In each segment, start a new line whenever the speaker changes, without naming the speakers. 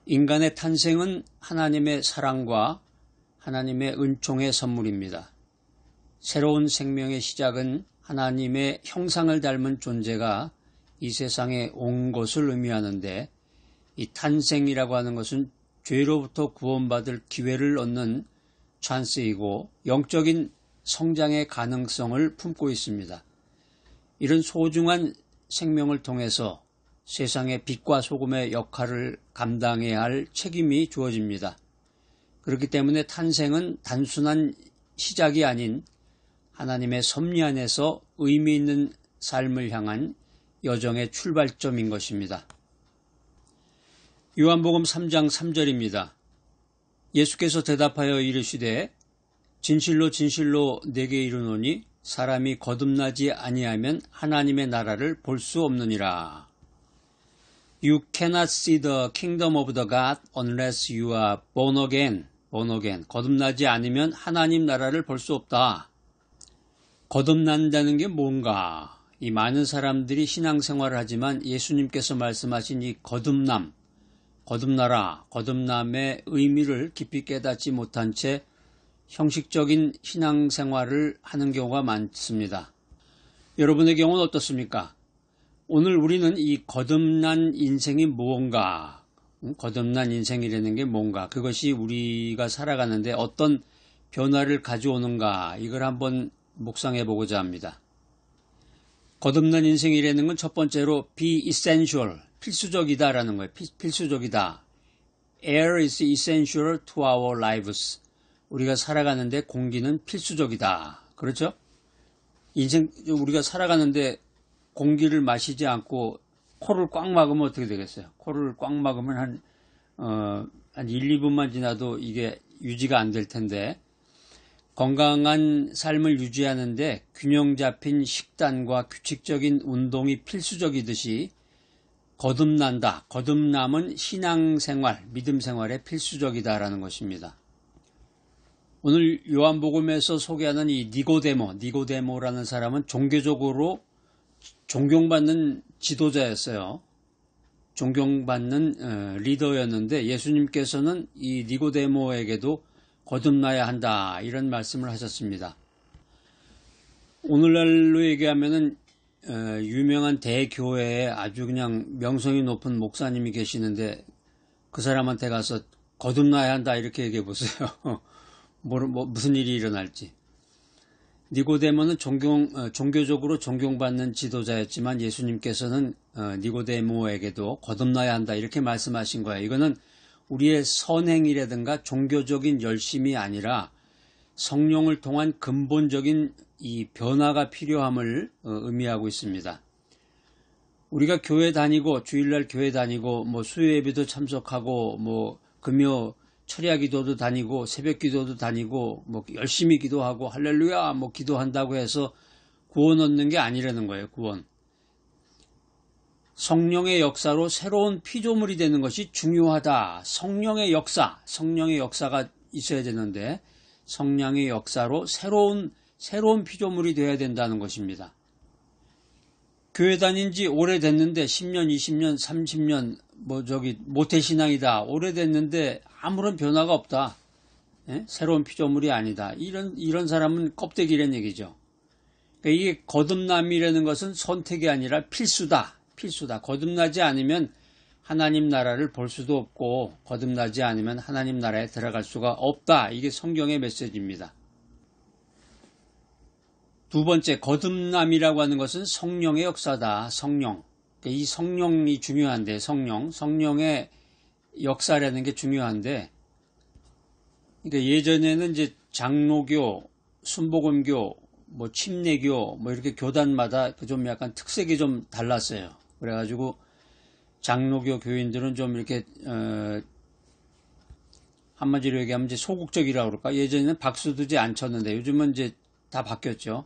인간의 탄생은 하나님의 사랑과 하나님의 은총의 선물입니다. 새로운 생명의 시작은 하나님의 형상을 닮은 존재가 이 세상에 온 것을 의미하는데, 이 탄생이라고 하는 것은 죄로부터 구원받을 기회를 얻는 찬스이고 영적인 성장의 가능성을 품고 있습니다. 이런 소중한 생명을 통해서 세상의 빛과 소금의 역할을 감당해야 할 책임이 주어집니다. 그렇기 때문에 탄생은 단순한 시작이 아닌 하나님의 섭리 안에서 의미 있는 삶을 향한 여정의 출발점인 것입니다. 요한복음 3장 3절입니다. 예수께서 대답하여 이르시되 진실로 진실로 내게 이르노니 사람이 거듭나지 아니하면 하나님의 나라를 볼 수 없느니라. You cannot see the kingdom of the God unless you are born again. born again. 거듭나지 않으면 하나님 나라를 볼 수 없다. 거듭난다는 게 뭔가? 이 많은 사람들이 신앙생활을 하지만 예수님께서 말씀하신 이 거듭남, 거듭나라, 거듭남의 의미를 깊이 깨닫지 못한 채 형식적인 신앙생활을 하는 경우가 많습니다. 여러분의 경우는 어떻습니까? 오늘 우리는 이 거듭난 인생이 무언가, 거듭난 인생이라는 게 뭔가, 그것이 우리가 살아가는데 어떤 변화를 가져오는가, 이걸 한번 묵상해 보고자 합니다. 거듭난 인생이라는 건 첫 번째로 be essential, 필수적이다라는 거예요. 필수적이다. Air is essential to our lives. 우리가 살아가는데 공기는 필수적이다. 그렇죠? 우리가 살아가는데 공기를 마시지 않고 코를 꽉 막으면 어떻게 되겠어요? 코를 꽉 막으면 한 1, 2분만 지나도 이게 유지가 안 될 텐데, 건강한 삶을 유지하는데 균형 잡힌 식단과 규칙적인 운동이 필수적이듯이 거듭난다. 거듭남은 신앙생활, 믿음생활에 필수적이다라는 것입니다. 오늘 요한복음에서 소개하는 이 니고데모라는 사람은 종교적으로 존경받는 지도자였어요. 존경받는 리더였는데 예수님께서는 이 니고데모에게도 거듭나야 한다, 이런 말씀을 하셨습니다. 오늘날로 얘기하면은 유명한 대교회에 아주 그냥 명성이 높은 목사님이 계시는데 그 사람한테 가서 거듭나야 한다 이렇게 얘기해 보세요. 무슨 일이 일어날지. 니고데모는 종교적으로 존경받는 지도자였지만 예수님께서는 니고데모에게도 거듭나야 한다 이렇게 말씀하신 거예요. 이거는 우리의 선행이라든가 종교적인 열심이 아니라 성령을 통한 근본적인 이 변화가 필요함을 의미하고 있습니다. 우리가 교회 다니고 주일날 교회 다니고 뭐 수요예배도 참석하고 뭐 금요 철야 기도도 다니고 새벽 기도도 다니고 뭐 열심히 기도하고 할렐루야 뭐 기도한다고 해서 구원 얻는 게 아니라는 거예요. 구원. 성령의 역사로 새로운 피조물이 되는 것이 중요하다. 성령의 역사가 있어야 되는데 성령의 역사로 새로운 피조물이 되어야 된다는 것입니다. 교회 다닌 지 오래됐는데 10년, 20년, 30년 모태신앙이다. 오래됐는데 아무런 변화가 없다. 예? 새로운 피조물이 아니다. 이런 사람은 껍데기라는 얘기죠. 그러니까 이게 거듭남이라는 것은 선택이 아니라 필수다. 거듭나지 않으면 하나님 나라를 볼 수도 없고 거듭나지 않으면 하나님 나라에 들어갈 수가 없다. 이게 성경의 메시지입니다. 두 번째, 거듭남이라고 하는 것은 성령의 역사다. 성령. 그러니까 이 성령이 중요한데, 성령의 역사라는 게 중요한데, 그러니까 예전에는 이제 장로교, 순복음교, 뭐 침례교, 뭐 이렇게 교단마다 좀 약간 특색이 좀 달랐어요. 그래가지고 장로교 교인들은 좀 이렇게 한마디로 얘기하면 이제 소극적이라고 그럴까? 예전에는 박수두지 안 쳤는데 요즘은 이제 다 바뀌었죠.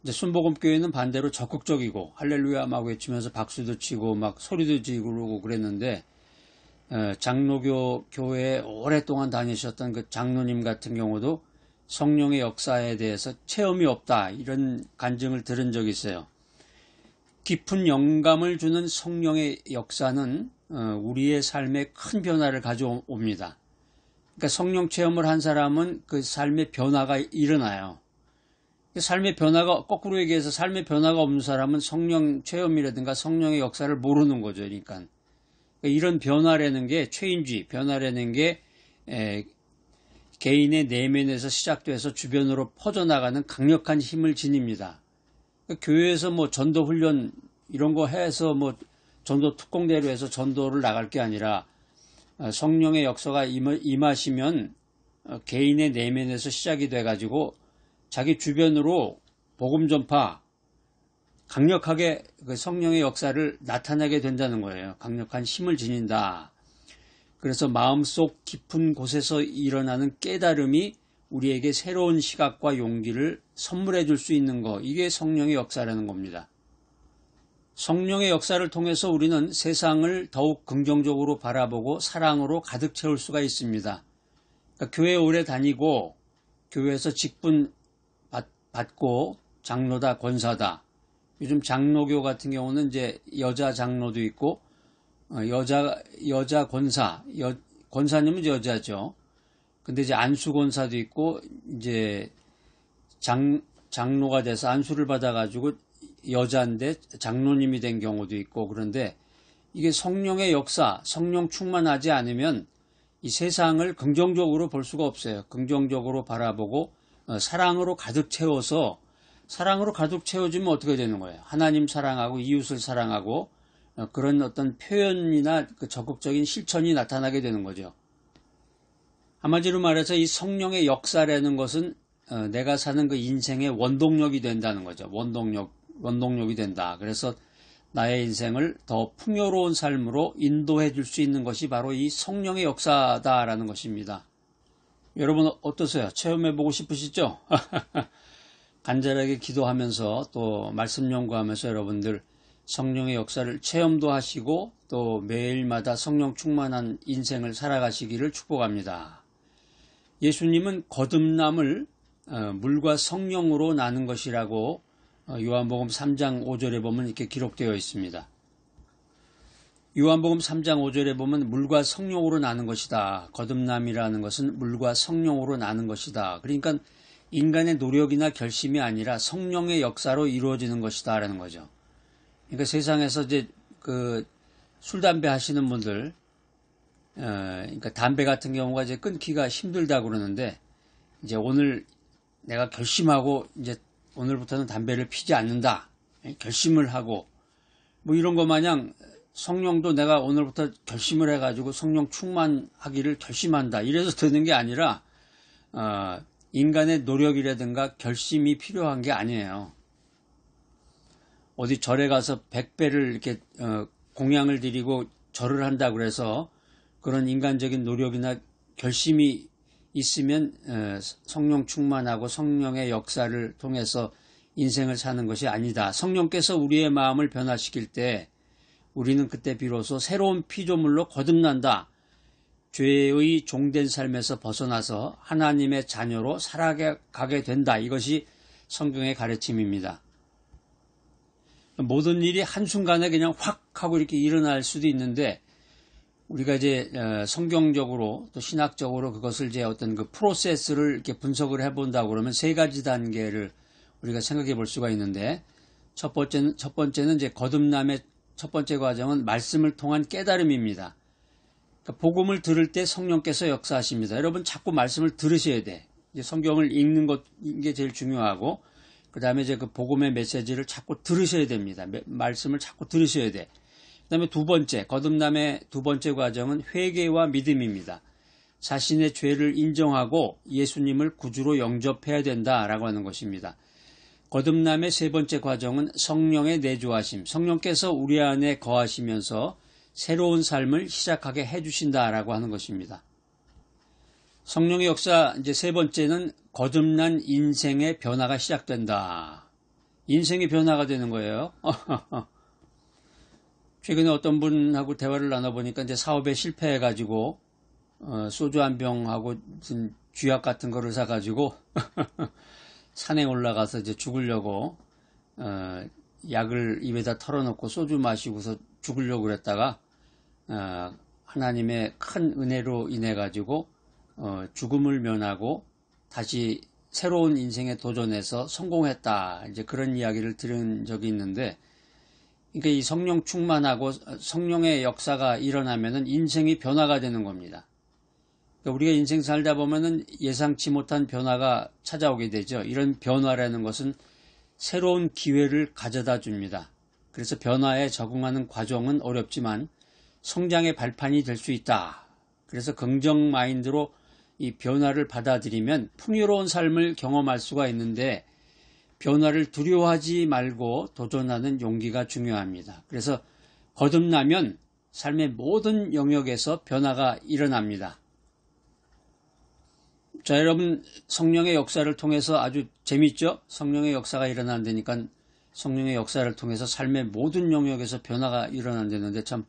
이제 순복음교회는 반대로 적극적이고 할렐루야 막 외치면서 박수도 치고 막 소리도 지르고 그랬는데 장로교 교회에 오랫동안 다니셨던 그 장로님 같은 경우도 성령의 역사에 대해서 체험이 없다 이런 간증을 들은 적이 있어요. 깊은 영감을 주는 성령의 역사는 우리의 삶에 큰 변화를 가져옵니다. 그러니까 성령 체험을 한 사람은 그 삶의 변화가 일어나요. 삶의 변화가, 거꾸로 얘기해서 삶의 변화가 없는 사람은 성령 체험이라든가 성령의 역사를 모르는 거죠. 그러니까 이런 변화라는 게, 체인지, 변화라는 게 개인의 내면에서 시작돼서 주변으로 퍼져나가는 강력한 힘을 지닙니다. 교회에서 뭐 전도 훈련 이런 거 해서 뭐 전도 특공대로 해서 전도를 나갈 게 아니라 성령의 역사가 임하시면 개인의 내면에서 시작이 돼가지고 자기 주변으로 복음 전파, 강력하게 그 성령의 역사를 나타내게 된다는 거예요. 강력한 힘을 지닌다. 그래서 마음속 깊은 곳에서 일어나는 깨달음이 우리에게 새로운 시각과 용기를 선물해 줄 수 있는 것, 이게 성령의 역사라는 겁니다. 성령의 역사를 통해서 우리는 세상을 더욱 긍정적으로 바라보고 사랑으로 가득 채울 수가 있습니다. 그러니까 교회 오래 다니고 교회에서 직분 받고 장로다, 권사다. 요즘 장로교 같은 경우는 이제 여자 장로도 있고 여자 권사, 권사님은 여자죠. 근데 이제 안수 권사도 있고 이제 장로가 돼서 안수를 받아가지고 여자인데 장로님이 된 경우도 있고, 그런데 이게 성령의 역사, 성령 충만하지 않으면 이 세상을 긍정적으로 볼 수가 없어요. 긍정적으로 바라보고 사랑으로 가득 채워서, 사랑으로 가득 채워지면 어떻게 되는 거예요? 하나님 사랑하고 이웃을 사랑하고 그런 어떤 표현이나 그 적극적인 실천이 나타나게 되는 거죠. 한마디로 말해서 이 성령의 역사라는 것은 내가 사는 그 인생의 원동력이 된다는 거죠. 원동력이 된다. 그래서 나의 인생을 더 풍요로운 삶으로 인도해 줄 수 있는 것이 바로 이 성령의 역사다라는 것입니다. 여러분 어떠세요? 체험해보고 싶으시죠? 간절하게 기도하면서 또 말씀 연구하면서 여러분들 성령의 역사를 체험도 하시고 또 매일마다 성령 충만한 인생을 살아가시기를 축복합니다. 예수님은 거듭남을 물과 성령으로 나는 것이라고 요한복음 3장 5절에 보면 이렇게 기록되어 있습니다. 요한복음 3장 5절에 보면 물과 성령으로 나는 것이다. 거듭남이라는 것은 물과 성령으로 나는 것이다. 그러니까 인간의 노력이나 결심이 아니라 성령의 역사로 이루어지는 것이다 라는 거죠. 그러니까 세상에서 이제 그 술, 담배 하시는 분들, 그러니까 담배 같은 경우가 이제 끊기가 힘들다 그러는데, 이제 오늘 내가 결심하고 이제 오늘부터는 담배를 피지 않는다. 결심을 하고, 뭐 이런 거 마냥 성령도 내가 오늘부터 결심을 해가지고 성령 충만하기를 결심한다. 이래서 되는 게 아니라, 인간의 노력이라든가 결심이 필요한 게 아니에요. 어디 절에 가서 100배를 이렇게, 공양을 드리고 절을 한다 그래서 그런 인간적인 노력이나 결심이 있으면 성령 충만하고 성령의 역사를 통해서 인생을 사는 것이 아니다. 성령께서 우리의 마음을 변화시킬 때 우리는 그때 비로소 새로운 피조물로 거듭난다. 죄의 종된 삶에서 벗어나서 하나님의 자녀로 살아가게 된다. 이것이 성경의 가르침입니다. 모든 일이 한순간에 그냥 확 하고 이렇게 일어날 수도 있는데, 우리가 이제 성경적으로 또 신학적으로 그것을 이제 어떤 그 프로세스를 이렇게 분석을 해본다고 그러면 세 가지 단계를 우리가 생각해 볼 수가 있는데, 첫 번째는 이제 거듭남의 첫 번째 과정은 말씀을 통한 깨달음입니다. 그러니까 복음을 들을 때 성령께서 역사하십니다. 여러분 자꾸 말씀을 들으셔야 돼. 이제 성경을 읽는 것, 이게 제일 중요하고, 그 다음에 이제 그 복음의 메시지를 자꾸 들으셔야 됩니다. 말씀을 자꾸 들으셔야 돼. 그 다음에 두 번째, 거듭남의 두 번째 과정은 회개와 믿음입니다. 자신의 죄를 인정하고 예수님을 구주로 영접해야 된다라고 하는 것입니다. 거듭남의 세 번째 과정은 성령의 내주하심. 성령께서 우리 안에 거하시면서 새로운 삶을 시작하게 해주신다라고 하는 것입니다. 성령의 역사 이제 세 번째는 거듭난 인생의 변화가 시작된다. 인생의 변화가 되는 거예요. 최근에 어떤 분하고 대화를 나눠보니까 이제 사업에 실패해가지고 소주 한 병하고 무슨 쥐약 같은 거를 사가지고 산에 올라가서 이제 죽으려고 약을 입에다 털어놓고 소주 마시고서 죽으려고 그랬다가 하나님의 큰 은혜로 인해 가지고 죽음을 면하고 다시 새로운 인생에 도전해서 성공했다. 이제 그런 이야기를 들은 적이 있는데, 그러니까 이 성령 충만하고 성령의 역사가 일어나면은 인생이 변화가 되는 겁니다. 그러니까 우리가 인생 살다 보면은 예상치 못한 변화가 찾아오게 되죠. 이런 변화라는 것은 새로운 기회를 가져다 줍니다. 그래서 변화에 적응하는 과정은 어렵지만 성장의 발판이 될 수 있다. 그래서 긍정 마인드로 이 변화를 받아들이면 풍요로운 삶을 경험할 수가 있는데, 변화를 두려워하지 말고 도전하는 용기가 중요합니다. 그래서 거듭나면 삶의 모든 영역에서 변화가 일어납니다. 자, 여러분, 성령의 역사를 통해서 아주 재밌죠? 성령의 역사가 일어난다니까 성령의 역사를 통해서 삶의 모든 영역에서 변화가 일어난다는데 참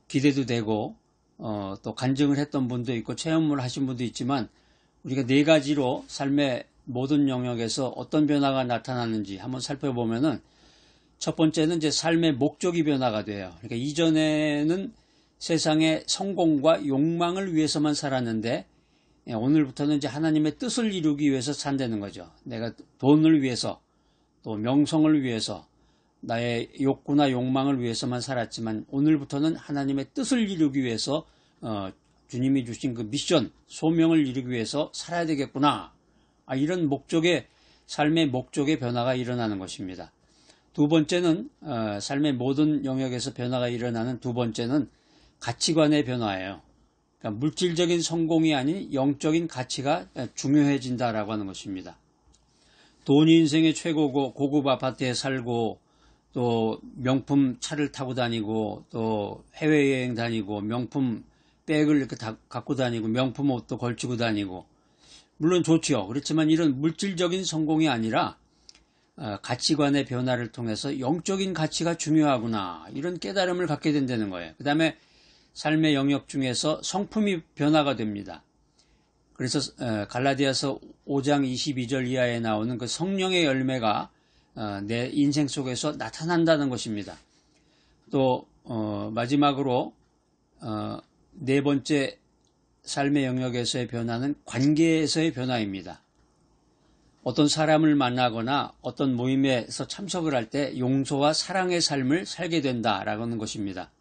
기대도 되고, 또 간증을 했던 분도 있고 체험을 하신 분도 있지만, 우리가 네 가지로 삶의 모든 영역에서 어떤 변화가 나타나는지 한번 살펴보면은, 첫 번째는 이제 삶의 목적이 변화가 돼요. 그러니까 이전에는 세상의 성공과 욕망을 위해서만 살았는데, 오늘부터는 이제 하나님의 뜻을 이루기 위해서 산다는 거죠. 내가 돈을 위해서, 또 명성을 위해서, 나의 욕구나 욕망을 위해서만 살았지만 오늘부터는 하나님의 뜻을 이루기 위해서 주님이 주신 그 미션, 소명을 이루기 위해서 살아야 되겠구나. 이런 삶의 목적의 변화가 일어나는 것입니다. 두 번째는 삶의 모든 영역에서 변화가 일어나는 두 번째는 가치관의 변화예요. 그러니까 물질적인 성공이 아닌 영적인 가치가 중요해진다라고 하는 것입니다. 돈이 인생의 최고고 고급 아파트에 살고 또 명품 차를 타고 다니고 또 해외여행 다니고 명품 백을 이렇게 다 갖고 다니고 명품 옷도 걸치고 다니고, 물론 좋지요. 그렇지만 이런 물질적인 성공이 아니라 가치관의 변화를 통해서 영적인 가치가 중요하구나, 이런 깨달음을 갖게 된다는 거예요. 그 다음에 삶의 영역 중에서 성품이 변화가 됩니다. 그래서 갈라디아서 5장 22절 이하에 나오는 그 성령의 열매가 내 인생 속에서 나타난다는 것입니다. 또 마지막으로 네 번째 삶의 영역에서의 변화는 관계에서의 변화입니다. 어떤 사람을 만나거나 어떤 모임에서 참석을 할 때 용서와 사랑의 삶을 살게 된다라고 하는 것입니다.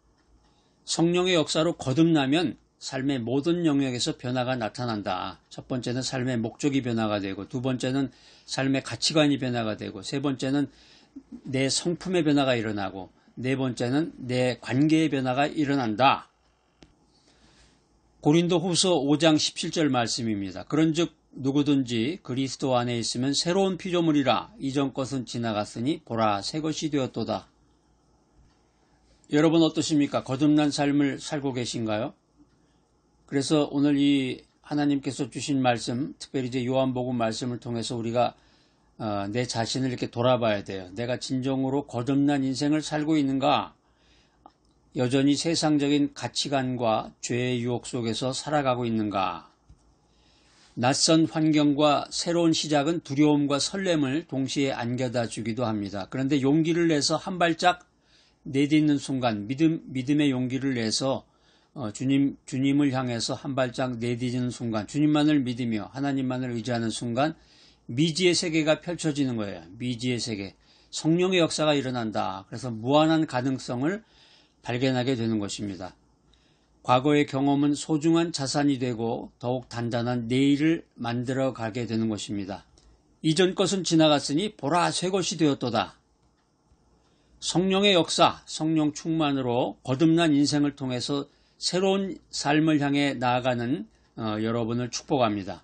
성령의 역사로 거듭나면 삶의 모든 영역에서 변화가 나타난다. 첫 번째는 삶의 목적이 변화가 되고, 두 번째는 삶의 가치관이 변화가 되고, 세 번째는 내 성품의 변화가 일어나고, 네 번째는 내 관계의 변화가 일어난다. 고린도후서 5장 17절 말씀입니다. 그런즉 누구든지 그리스도 안에 있으면 새로운 피조물이라, 이전 것은 지나갔으니 보라 새 것이 되었도다. 여러분 어떠십니까? 거듭난 삶을 살고 계신가요? 그래서 오늘 이 하나님께서 주신 말씀, 특별히 이제 요한복음 말씀을 통해서 우리가 내 자신을 이렇게 돌아봐야 돼요. 내가 진정으로 거듭난 인생을 살고 있는가? 여전히 세상적인 가치관과 죄의 유혹 속에서 살아가고 있는가? 낯선 환경과 새로운 시작은 두려움과 설렘을 동시에 안겨다 주기도 합니다. 그런데 용기를 내서 한 발짝 내딛는 순간, 믿음의 용기를 내서 주님을 향해서 한 발짝 내딛는 순간, 주님만을 믿으며 하나님만을 의지하는 순간 미지의 세계가 펼쳐지는 거예요. 미지의 세계. 성령의 역사가 일어난다. 그래서 무한한 가능성을 발견하게 되는 것입니다. 과거의 경험은 소중한 자산이 되고 더욱 단단한 내일을 만들어 가게 되는 것입니다. 이전 것은 지나갔으니 보라 새 것이 되었도다. 성령의 역사, 성령 충만으로 거듭난 인생을 통해서 새로운 삶을 향해 나아가는 여러분을 축복합니다.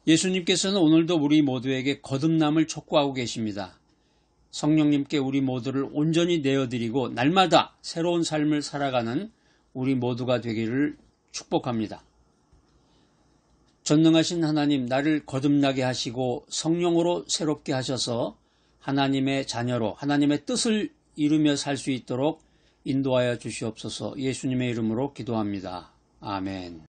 예수님께서는 오늘도 우리 모두에게 거듭남을 촉구하고 계십니다. 성령님께 우리 모두를 온전히 내어드리고 날마다 새로운 삶을 살아가는 우리 모두가 되기를 축복합니다. 전능하신 하나님, 나를 거듭나게 하시고 성령으로 새롭게 하셔서 하나님의 자녀로 하나님의 뜻을 이루며 살 수 있도록 인도하여 주시옵소서. 예수님의 이름으로 기도합니다. 아멘.